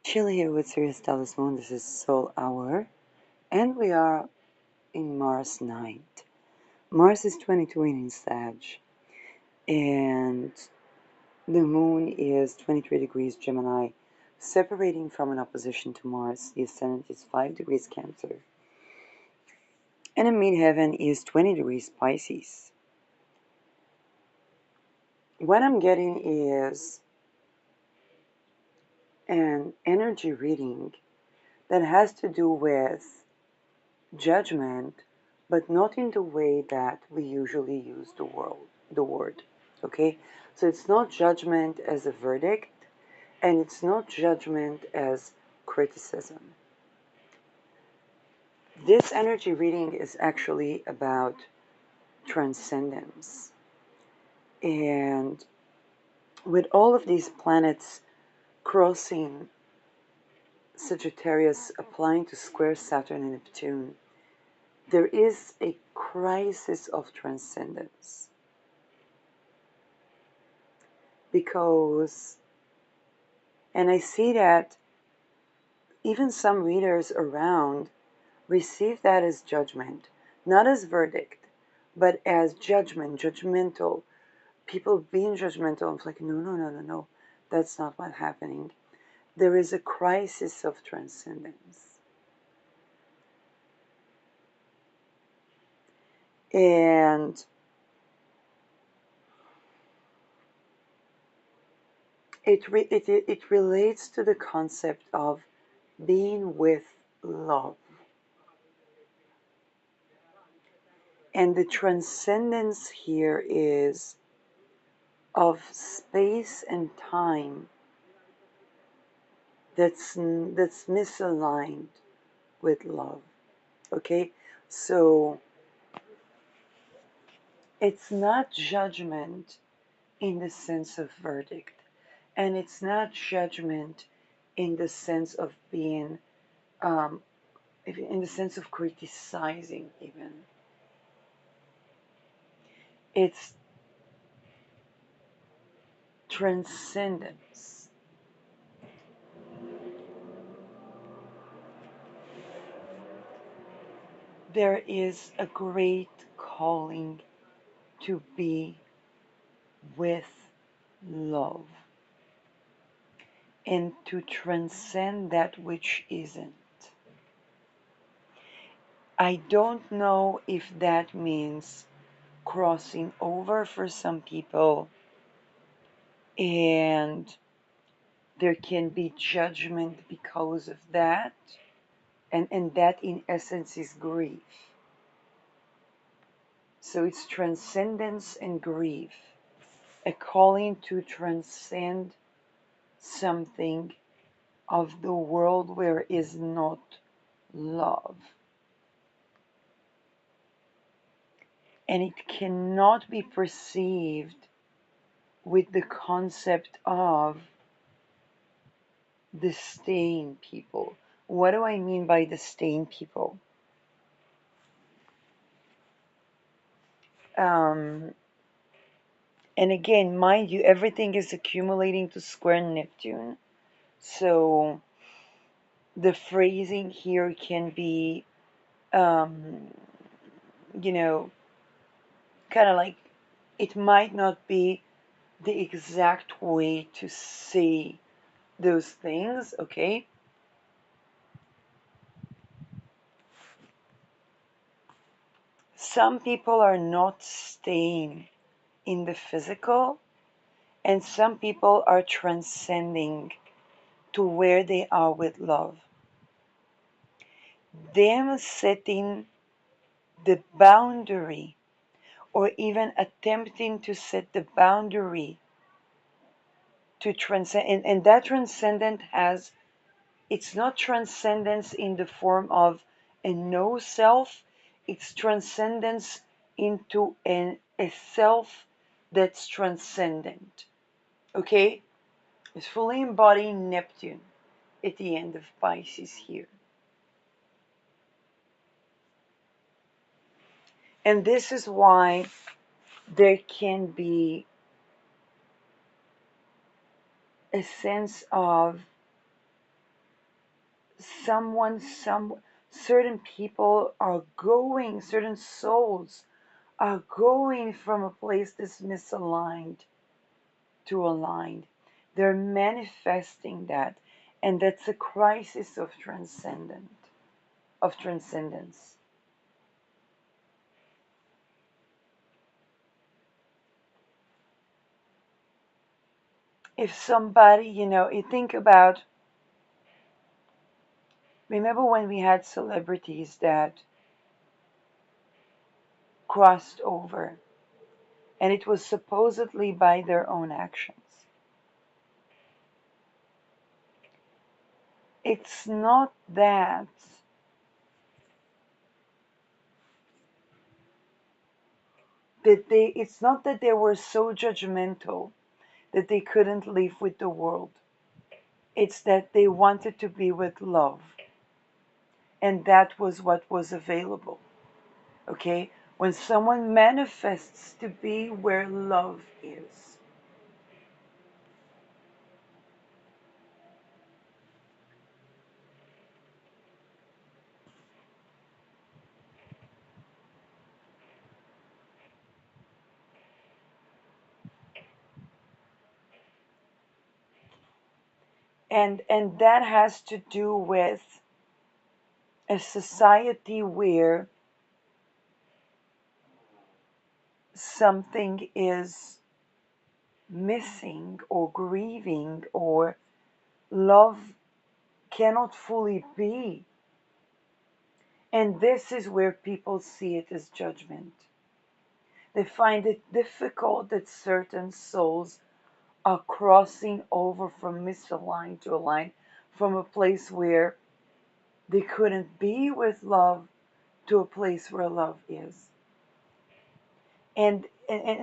Sheila here with Sirius Dallas Moon. This is Soul Hour, and we are in Mars night. Mars is 22 in Sag, and the Moon is 23 degrees Gemini, separating from an opposition to Mars. The ascendant is 5 degrees Cancer, and in midheaven is 20 degrees Pisces. What I'm getting is an energy reading that has to do with judgment, but not in the way that we usually use the word. Okay? So it's not judgment as a verdict, and it's not judgment as criticism. This energy reading is actually about transcendence. And with all of these planets crossing Sagittarius, applying to square Saturn and Neptune, there is a crisis of transcendence. Because, and I see that even some readers around receive that as judgment, not as verdict, but as judgment, judgmental. People being judgmental. I'm like, no, that's not what's happening. There is a crisis of transcendence. And it relates to the concept of being with love. And the transcendence here is of space and time that's misaligned with love. Okay? So it's not judgment in the sense of verdict, and it's not judgment in the sense of being in the sense of criticizing even. It's transcendence. There is a great calling to be with love and to transcend that which isn't. I don't know if that means crossing over for some people, and there can be judgment because of that, and that in essence is grief. So it's transcendence and grief, a calling to transcend something of the world where is not love. And it cannot be perceived with the concept of disdain people. What do I mean by disdain people? And again, mind you, everything is accumulating to square Neptune. So the phrasing here can be, um, kind of like, it might not be the exact way to say those things, okay? Some people are not staying in the physical, and some people are transcending to where they are with love. Them setting the boundary, or even attempting to set the boundary to transcend, and that transcendent has, it's not transcendence in the form of a no self, it's transcendence into a self that's transcendent. Okay? It's fully embodying Neptune at the end of Pisces here. And this is why there can be a sense of some certain people are going, certain souls are going from a place that's misaligned to aligned. They're manifesting that, and that's a crisis of transcendence. If somebody, you think about, remember when we had celebrities that crossed over, and it was supposedly by their own actions. It's not it's not that they were so judgmental that they couldn't live with the world. It's that they wanted to be with love, and that was what was available. Okay? When someone manifests to be where love is, and that has to do with a society where something is missing or grieving or love cannot fully be. And this is where people see it as judgment. They find it difficult that certain souls are crossing over from misaligned to aligned, from a place where they couldn't be with love to a place where love is. And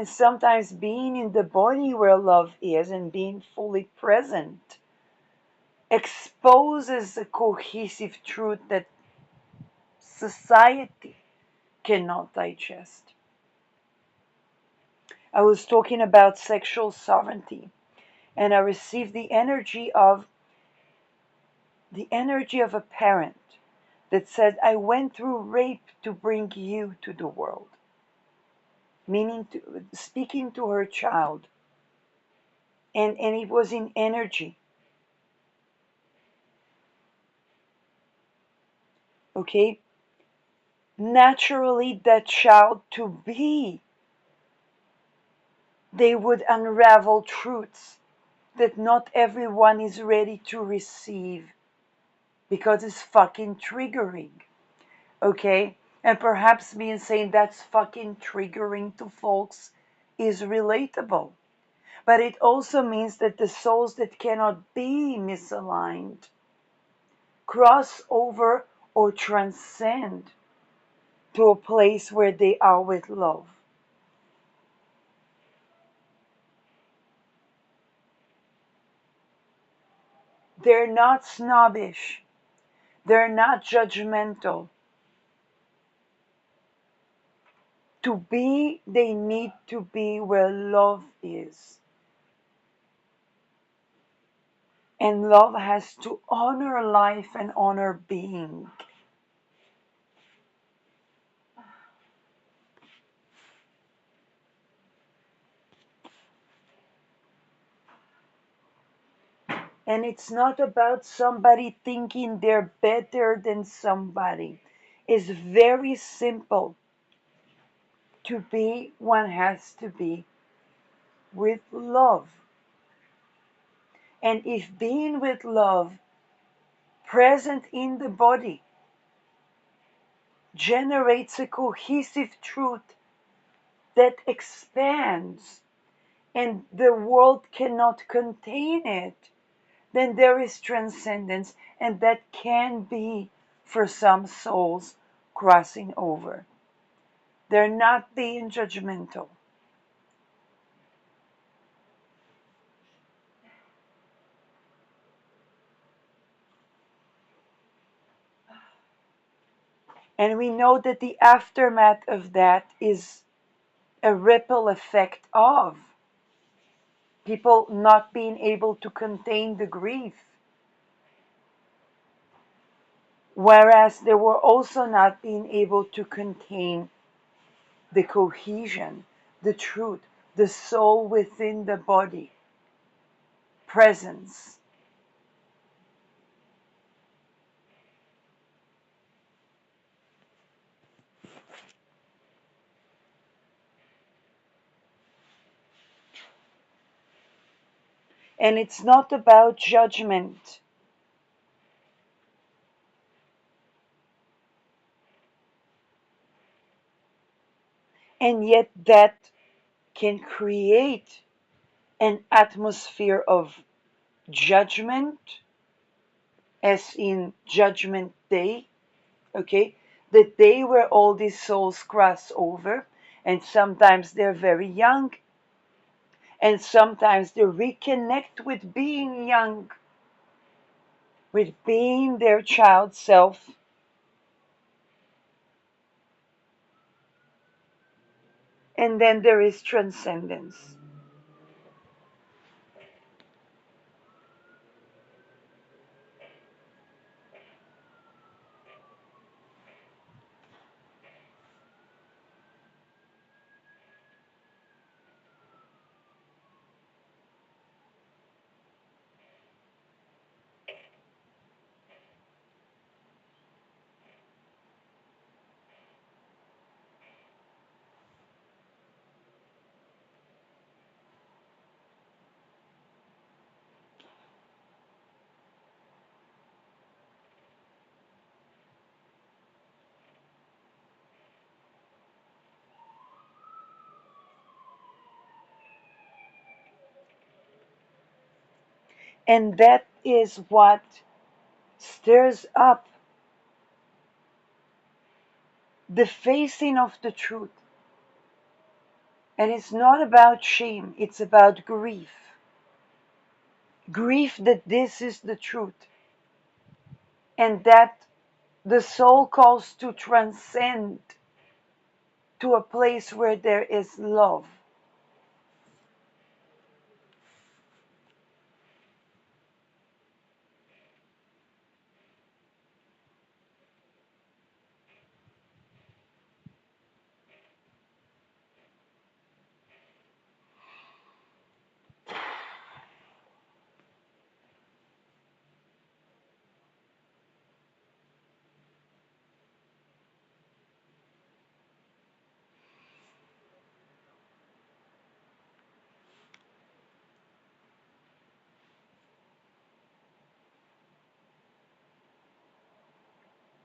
sometimes being in the body where love is and being fully present exposes a cohesive truth that society cannot digest. I was talking about sexual sovereignty, and I received the energy of a parent that said, I went through rape to bring you to the world, meaning speaking to her child, and it was in energy. Okay, naturally that child to be, they would unravel truths that not everyone is ready to receive because it's fucking triggering. Okay, and perhaps me saying that's fucking triggering to folks is relatable, but it also means that the souls that cannot be misaligned cross over or transcend to a place where they are with love. They're not snobbish. They're not judgmental. To be, they need to be where love is. And love has to honor life and honor being. And it's not about somebody thinking they're better than somebody. It's very simple. To be, one has to be with love. And if being with love, present in the body, generates a cohesive truth that expands and the world cannot contain it, then there is transcendence, and that can be for some souls crossing over. They're not being judgmental. And we know that the aftermath of that is a ripple effect of. People not being able to contain the grief, whereas they were also not being able to contain the cohesion, the truth, the soul within the body, presence. And it's not about judgment. And yet that can create an atmosphere of judgment, as in Judgment Day, okay? The day where all these souls cross over, and sometimes they're very young, and sometimes they reconnect with being young, with being their child self. And then there is transcendence. And that is what stirs up the facing of the truth. And it's not about shame, it's about grief. Grief that this is the truth. And that the soul calls to transcend to a place where there is love.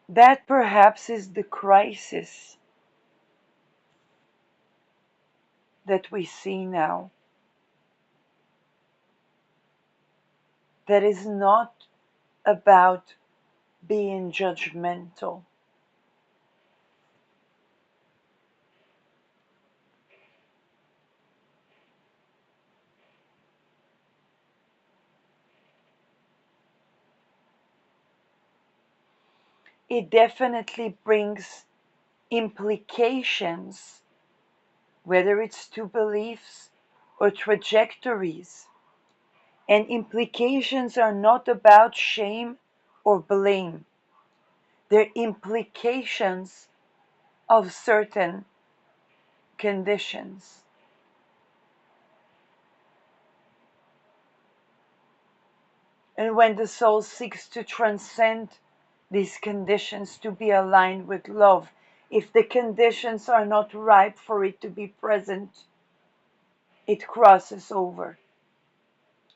That perhaps is the crisis that we see now. That is not about being judgmental. It definitely brings implications, whether it's to beliefs or trajectories. And implications are not about shame or blame, they're implications of certain conditions. And when the soul seeks to transcend these conditions to be aligned with love, if the conditions are not ripe for it to be present, it crosses over.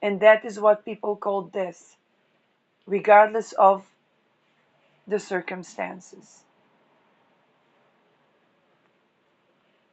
And that is what people call death, regardless of the circumstances.